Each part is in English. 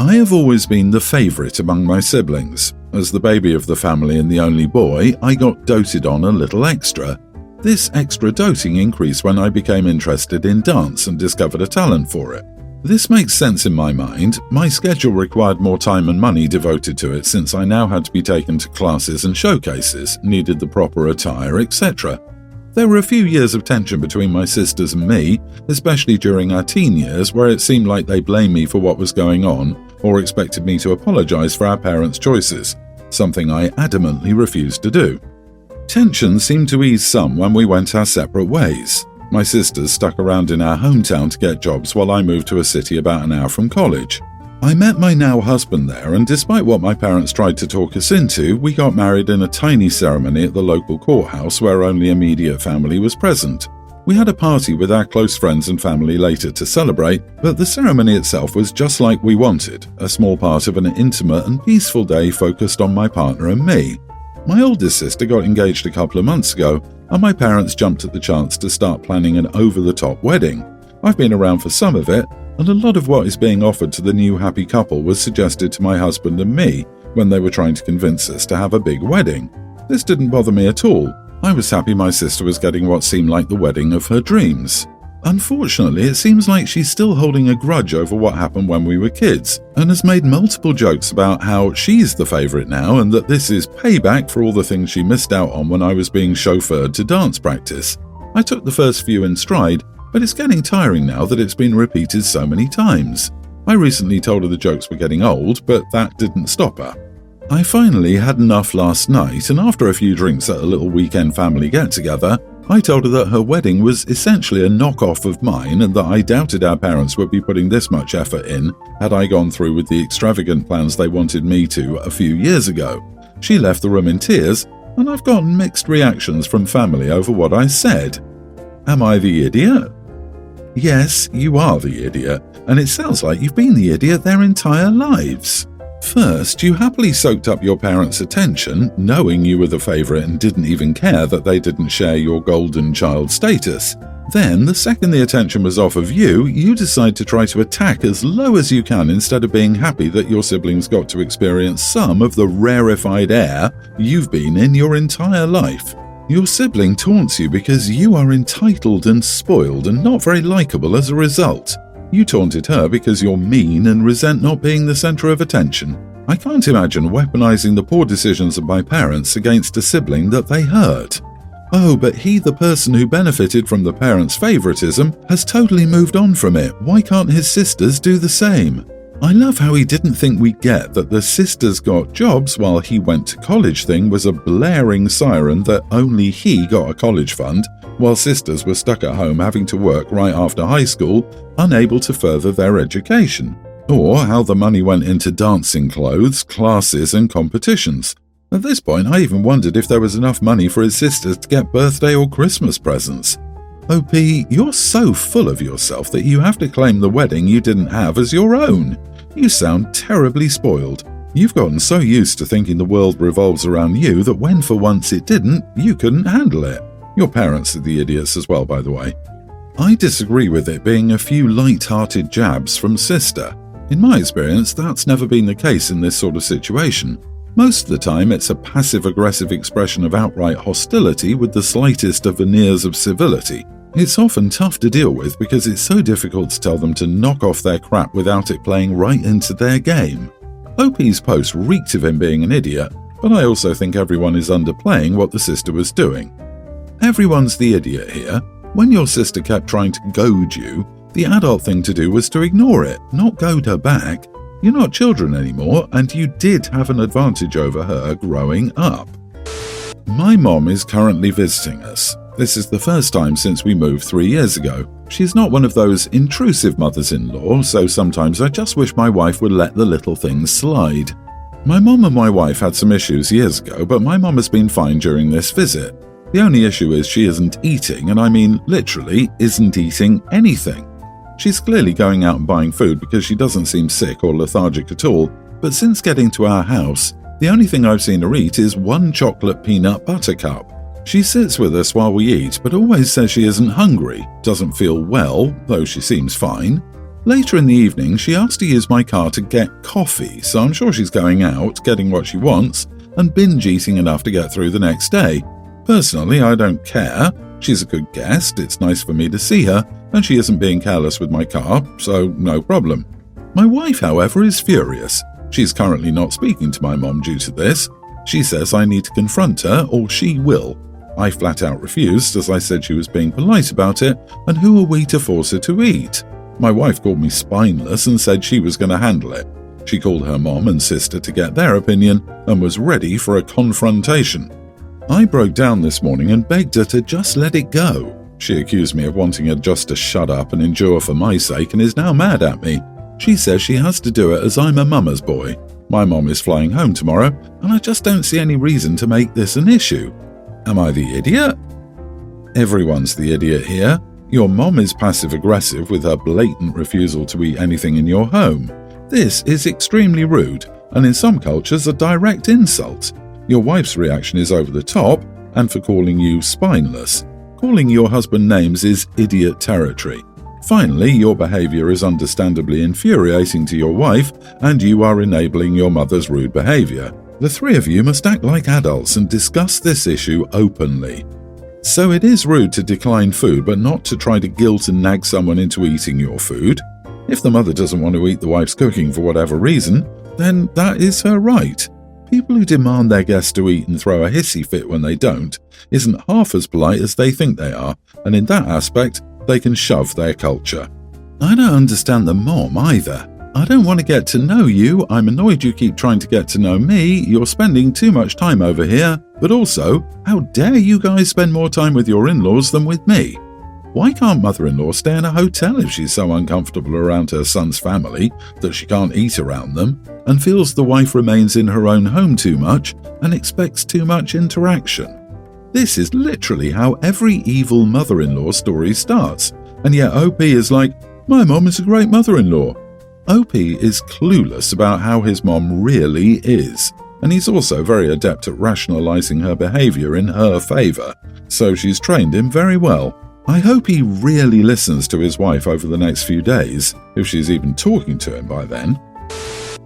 I have always been the favourite among my siblings. As the baby of the family and the only boy, I got doted on a little extra. This extra doting increased when I became interested in dance and discovered a talent for it. This makes sense in my mind. My schedule required more time and money devoted to it since I now had to be taken to classes and showcases, needed the proper attire, etc. There were a few years of tension between my sisters and me, especially during our teen years where it seemed like they blamed me for what was going on or expected me to apologize for our parents' choices, something I adamantly refused to do. Tension seemed to ease some when we went our separate ways. My sisters stuck around in our hometown to get jobs while I moved to a city about an hour from college. I met my now husband there, and despite what my parents tried to talk us into, we got married in a tiny ceremony at the local courthouse where only immediate family was present. We had a party with our close friends and family later to celebrate, but the ceremony itself was just like we wanted, a small part of an intimate and peaceful day focused on my partner and me. My oldest sister got engaged a couple of months ago, and my parents jumped at the chance to start planning an over-the-top wedding. I've been around for some of it, and a lot of what is being offered to the new happy couple was suggested to my husband and me when they were trying to convince us to have a big wedding. This didn't bother me at all. I was happy my sister was getting what seemed like the wedding of her dreams. Unfortunately, it seems like she's still holding a grudge over what happened when we were kids, and has made multiple jokes about how she's the favourite now and that this is payback for all the things she missed out on when I was being chauffeured to dance practice. I took the first few in stride, but it's getting tiring now that it's been repeated so many times. I recently told her the jokes were getting old, but that didn't stop her. I finally had enough last night, and after a few drinks at a little weekend family get-together, I told her that her wedding was essentially a knockoff of mine and that I doubted our parents would be putting this much effort in had I gone through with the extravagant plans they wanted me to a few years ago. She left the room in tears, and I've gotten mixed reactions from family over what I said. Am I the idiot? Yes, you are the idiot, and it sounds like you've been the idiot their entire lives. First, you happily soaked up your parents' attention, knowing you were the favourite and didn't even care that they didn't share your golden child status. Then, the second the attention was off of you, you decide to try to attack as low as you can instead of being happy that your siblings got to experience some of the rarefied air you've been in your entire life. Your sibling taunts you because you are entitled and spoiled and not very likeable as a result. You taunted her because you're mean and resent not being the centre of attention. I can't imagine weaponizing the poor decisions of my parents against a sibling that they hurt. Oh, but he, the person who benefited from the parents' favoritism, has totally moved on from it. Why can't his sisters do the same? I love how he didn't think we'd get that the sisters got jobs while he went to college thing was a blaring siren that only he got a college fund, while sisters were stuck at home having to work right after high school, unable to further their education. Or how the money went into dancing clothes, classes and competitions. At this point, I even wondered if there was enough money for his sisters to get birthday or Christmas presents. OP, you're so full of yourself that you have to claim the wedding you didn't have as your own. You sound terribly spoiled. You've gotten so used to thinking the world revolves around you that when for once it didn't, you couldn't handle it. Your parents are the idiots as well, by the way. I disagree with it being a few light-hearted jabs from sister. In my experience, that's never been the case in this sort of situation. Most of the time, it's a passive-aggressive expression of outright hostility with the slightest of veneers of civility. It's often tough to deal with because it's so difficult to tell them to knock off their crap without it playing right into their game. OP's post reeked of him being an idiot, but I also think everyone is underplaying what the sister was doing. Everyone's the idiot here. When your sister kept trying to goad you, the adult thing to do was to ignore it, not goad her back. You're not children anymore, and you did have an advantage over her growing up. My mom is currently visiting us. This is the first time since we moved 3 years ago. She's not one of those intrusive mothers-in-law, so sometimes I just wish my wife would let the little things slide. My mom and my wife had some issues years ago, but my mom has been fine during this visit. The only issue is she isn't eating, and I mean literally isn't eating anything. She's clearly going out and buying food because she doesn't seem sick or lethargic at all, but since getting to our house, the only thing I've seen her eat is one chocolate peanut butter cup. She sits with us while we eat, but always says she isn't hungry, doesn't feel well, though she seems fine. Later in the evening, she asked to use my car to get coffee, so I'm sure she's going out, getting what she wants, and binge eating enough to get through the next day. Personally, I don't care. She's a good guest, it's nice for me to see her, and she isn't being careless with my car, so no problem. My wife, however, is furious. She's currently not speaking to my mom due to this. She says I need to confront her, or she will. I flat out refused, as I said she was being polite about it, and who are we to force her to eat? My wife called me spineless and said she was going to handle it. She called her mom and sister to get their opinion and was ready for a confrontation. I broke down this morning and begged her to just let it go. She accused me of wanting her just to shut up and endure for my sake and is now mad at me. She says she has to do it as I'm a mama's boy. My mom is flying home tomorrow, and I just don't see any reason to make this an issue. Am I the idiot? Everyone's the idiot here. Your mom is passive-aggressive with her blatant refusal to eat anything in your home. This is extremely rude, and in some cultures a direct insult. Your wife's reaction is over the top, and for calling you spineless. Calling your husband names is idiot territory. Finally, your behavior is understandably infuriating to your wife, and you are enabling your mother's rude behavior. The three of you must act like adults and discuss this issue openly. So it is rude to decline food, but not to try to guilt and nag someone into eating your food. If the mother doesn't want to eat the wife's cooking for whatever reason, then that is her right. People who demand their guests to eat and throw a hissy fit when they don't isn't half as polite as they think they are, and in that aspect, they can shove their culture. I don't understand the mom either. I don't want to get to know you, I'm annoyed you keep trying to get to know me, you're spending too much time over here, but also, how dare you guys spend more time with your in-laws than with me? Why can't mother-in-law stay in a hotel if she's so uncomfortable around her son's family that she can't eat around them, and feels the wife remains in her own home too much and expects too much interaction? This is literally how every evil mother-in-law story starts, and yet OP is like, my mom is a great mother-in-law. OP is clueless about how his mom really is, and he's also very adept at rationalizing her behavior in her favor, so she's trained him very well. I hope he really listens to his wife over the next few days, if she's even talking to him by then.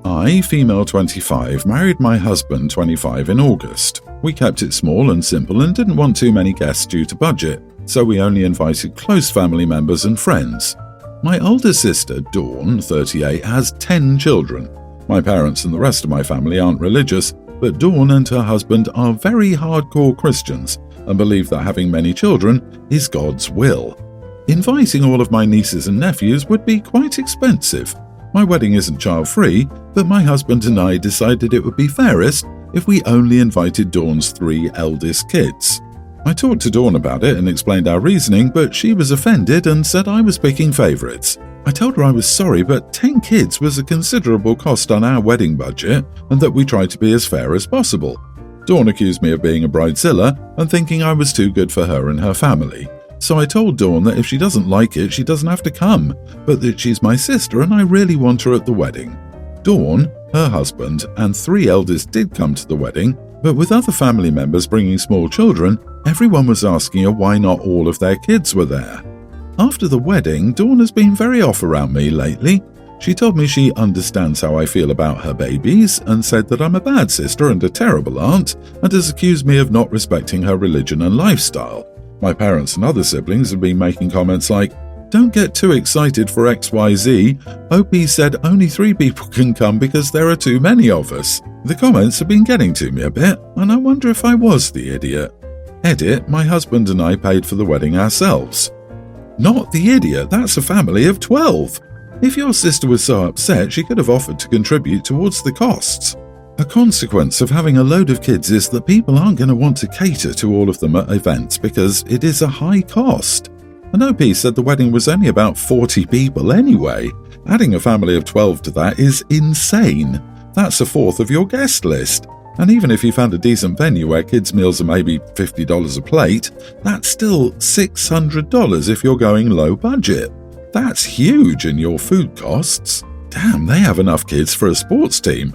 I, female 25, married my husband 25 in August. We kept it small and simple and didn't want too many guests due to budget, so we only invited close family members and friends. My older sister, Dawn, 38, has 10 children. My parents and the rest of my family aren't religious, but Dawn and her husband are very hardcore Christians and believe that having many children is God's will. Inviting all of my nieces and nephews would be quite expensive. My wedding isn't child-free, but my husband and I decided it would be fairest if we only invited Dawn's 3 eldest kids. I talked to Dawn about it and explained our reasoning, but she was offended and said I was picking favourites. I told her I was sorry, but 10 kids was a considerable cost on our wedding budget and that we tried to be as fair as possible. Dawn accused me of being a bridezilla and thinking I was too good for her and her family. So I told Dawn that if she doesn't like it, she doesn't have to come, but that she's my sister and I really want her at the wedding. Dawn, her husband, and 3 elders did come to the wedding, but with other family members bringing small children, everyone was asking her why not all of their kids were there. After the wedding, Dawn has been very off around me lately. She told me she understands how I feel about her babies and said that I'm a bad sister and a terrible aunt, and has accused me of not respecting her religion and lifestyle. My parents and other siblings have been making comments like, "Don't get too excited for XYZ. OP said only 3 people can come because there are too many of us." The comments have been getting to me a bit, and I wonder if I was the idiot. Edit, my husband and I paid for the wedding ourselves. Not the idiot, that's a family of 12. If your sister was so upset, she could have offered to contribute towards the costs. A consequence of having a load of kids is that people aren't going to want to cater to all of them at events because it is a high cost. And OP said the wedding was only about 40 people anyway. Adding a family of 12 to that is insane. That's a fourth of your guest list. And even if you found a decent venue where kids' meals are maybe $50 a plate, that's still $600 if you're going low budget. That's huge in your food costs. Damn, they have enough kids for a sports team.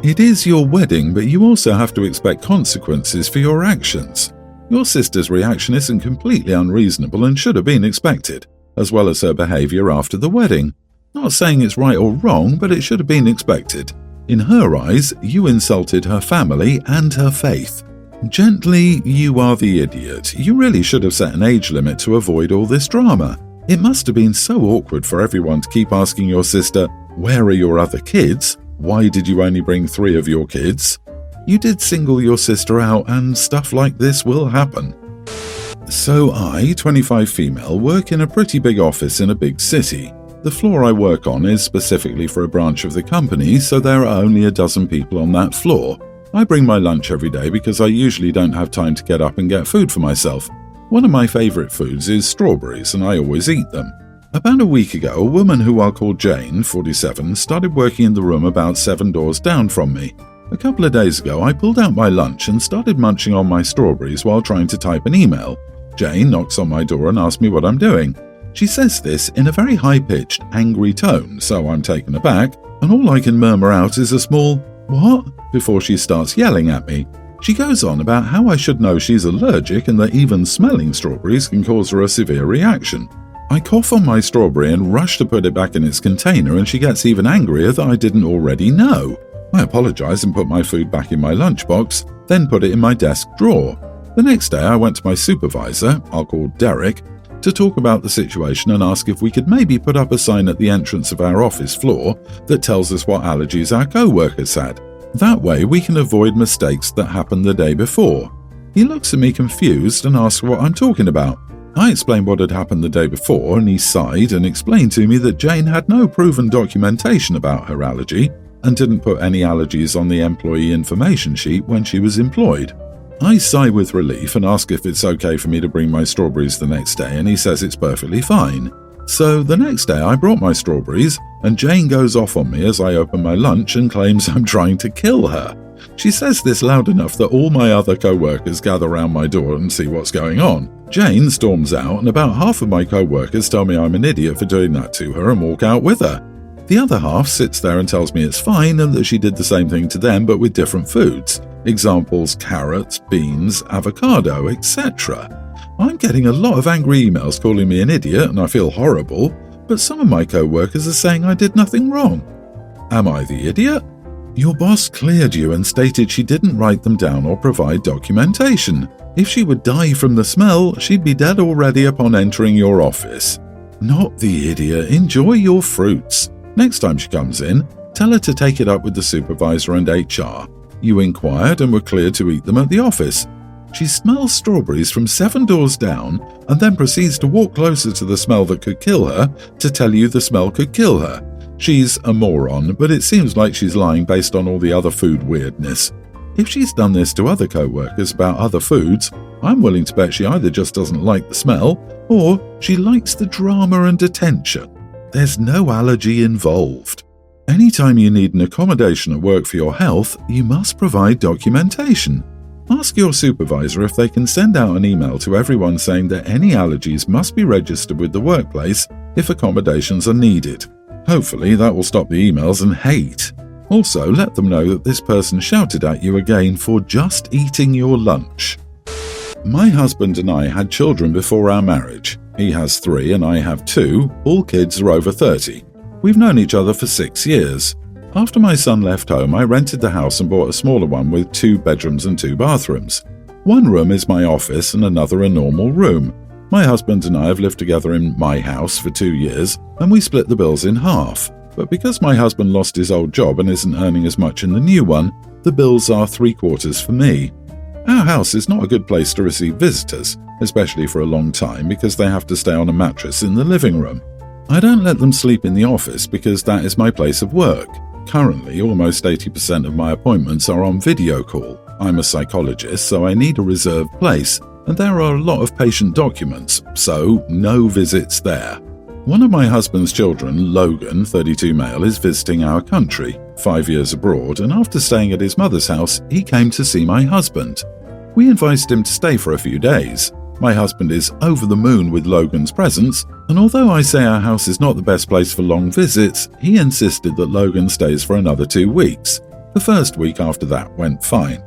It is your wedding, but you also have to expect consequences for your actions. Your sister's reaction isn't completely unreasonable and should have been expected, as well as her behaviour after the wedding. Not saying it's right or wrong, but it should have been expected. In her eyes, you insulted her family and her faith. Gently, you are the idiot. You really should have set an age limit to avoid all this drama. It must have been so awkward for everyone to keep asking your sister, "Where are your other kids? Why did you only bring 3 of your kids?" You did single your sister out, and stuff like this will happen. So I, 25 female, work in a pretty big office in a big city. The floor I work on is specifically for a branch of the company, so there are only a dozen people on that floor. I bring my lunch every day because I usually don't have time to get up and get food for myself. One of my favourite foods is strawberries, and I always eat them. About a week ago, a woman who I'll call Jane, 47, started working in the room about 7 doors down from me. A couple of days ago, I pulled out my lunch and started munching on my strawberries while trying to type an email. Jane knocks on my door and asks me what I'm doing. She says this in a very high-pitched, angry tone, so I'm taken aback, and all I can murmur out is a small, "What?" before she starts yelling at me. She goes on about how I should know she's allergic and that even smelling strawberries can cause her a severe reaction. I cough on my strawberry and rush to put it back in its container, and she gets even angrier that I didn't already know. I apologise and put my food back in my lunchbox, then put it in my desk drawer. The next day I went to my supervisor, I'll call Derek, to talk about the situation and ask if we could maybe put up a sign at the entrance of our office floor that tells us what allergies our co-workers had. That way we can avoid mistakes that happened the day before. He looks at me confused and asks what I'm talking about. I explained what had happened the day before, and he sighed and explained to me that Jane had no proven documentation about her allergy and didn't put any allergies on the employee information sheet when she was employed. I sigh with relief and ask if it's okay for me to bring my strawberries the next day, and he says it's perfectly fine. So the next day I brought my strawberries, and Jane goes off on me as I open my lunch and claims I'm trying to kill her. She says this loud enough that all my other co-workers gather around my door and see what's going on. Jane storms out, and about half of my co-workers tell me I'm an idiot for doing that to her and walk out with her. The other half sits there and tells me it's fine and that she did the same thing to them but with different foods. Examples: carrots, beans, avocado, etc. I'm getting a lot of angry emails calling me an idiot and I feel horrible, but some of my co-workers are saying I did nothing wrong. Am I the idiot? Your boss cleared you and stated she didn't write them down or provide documentation. If she would die from the smell, she'd be dead already upon entering your office. Not the idiot, enjoy your fruits. Next time she comes in, tell her to take it up with the supervisor and HR. You inquired and were cleared to eat them at the office. She smells strawberries from 7 doors down and then proceeds to walk closer to the smell that could kill her to tell you the smell could kill her. She's a moron, but it seems like she's lying based on all the other food weirdness. If she's done this to other co-workers about other foods, I'm willing to bet she either just doesn't like the smell or she likes the drama and attention. There's no allergy involved. Anytime you need an accommodation at work for your health, you must provide documentation. Ask your supervisor if they can send out an email to everyone saying that any allergies must be registered with the workplace if accommodations are needed. Hopefully that will stop the emails and hate. Also, let them know that this person shouted at you again for just eating your lunch. My husband and I had children before our marriage. He has 3 and I have 2. All kids are over 30. We've known each other for 6 years. After my son left home, I rented the house and bought a smaller one with 2 bedrooms and 2 bathrooms. One room is my office and another a normal room. My husband and I have lived together in my house for 2 years, and we split the bills in half. But because my husband lost his old job and isn't earning as much in the new one, the bills are 3/4 for me. Our house is not a good place to receive visitors, especially for a long time because they have to stay on a mattress in the living room. I don't let them sleep in the office because that is my place of work. Currently, almost 80% of my appointments are on video call. I'm a psychologist, so I need a reserved place, and there are a lot of patient documents, so no visits there. One of my husband's children, Logan, 32 male, is visiting our country, 5 years abroad, and after staying at his mother's house, he came to see my husband. We invited him to stay for a few days. My husband is over the moon with Logan's presence, and although I say our house is not the best place for long visits, he insisted that Logan stays for another 2 weeks. The first week after that went fine.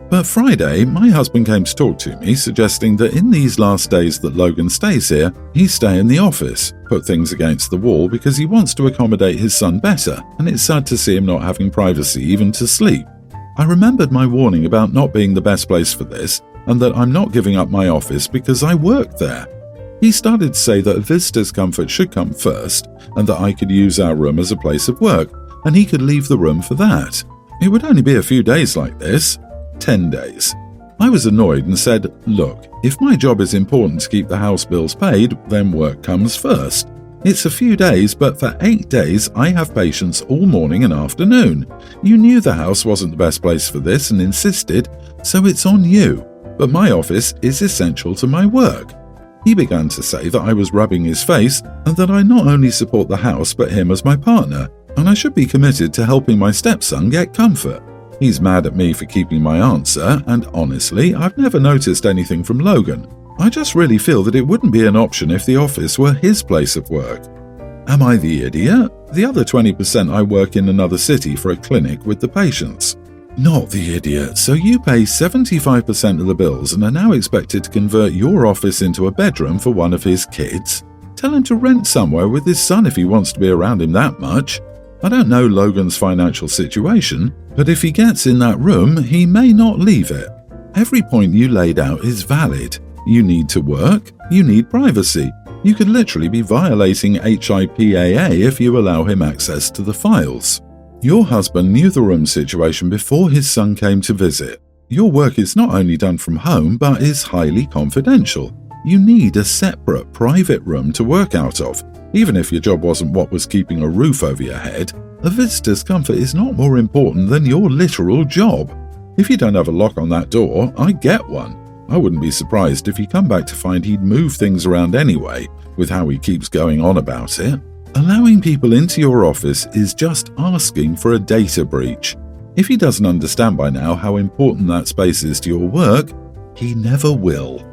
But Friday, my husband came to talk to me, suggesting that in these last days that Logan stays here, he stay in the office, put things against the wall because he wants to accommodate his son better, and it's sad to see him not having privacy even to sleep. I remembered my warning about not being the best place for this, and that I'm not giving up my office because I work there. He started to say that a visitor's comfort should come first, and that I could use our room as a place of work, and he could leave the room for that. It would only be a few days like this. 10 days. I was annoyed and said, look, if my job is important to keep the house bills paid, then work comes first. It's a few days, but for 8 days I have patients all morning and afternoon. You knew the house wasn't the best place for this and insisted, so it's on you. But my office is essential to my work. He began to say that I was rubbing his face and that I not only support the house but him as my partner, and I should be committed to helping my stepson get comfort. He's mad at me for keeping my answer, and honestly, I've never noticed anything from Logan. I just really feel that it wouldn't be an option if the office were his place of work. Am I the idiot? The other 20% I work in another city for a clinic with the patients. Not the idiot. So you pay 75% of the bills and are now expected to convert your office into a bedroom for one of his kids? Tell him to rent somewhere with his son if he wants to be around him that much. I don't know Logan's financial situation, but if he gets in that room, he may not leave it. Every point you laid out is valid. You need to work, you need privacy. You could literally be violating HIPAA if you allow him access to the files. Your husband knew the room situation before his son came to visit. Your work is not only done from home, but is highly confidential. You need a separate, private room to work out of. Even if your job wasn't what was keeping a roof over your head, a visitor's comfort is not more important than your literal job. If you don't have a lock on that door, I get one. I wouldn't be surprised if you come back to find he'd move things around anyway, with how he keeps going on about it. Allowing people into your office is just asking for a data breach. If he doesn't understand by now how important that space is to your work, he never will.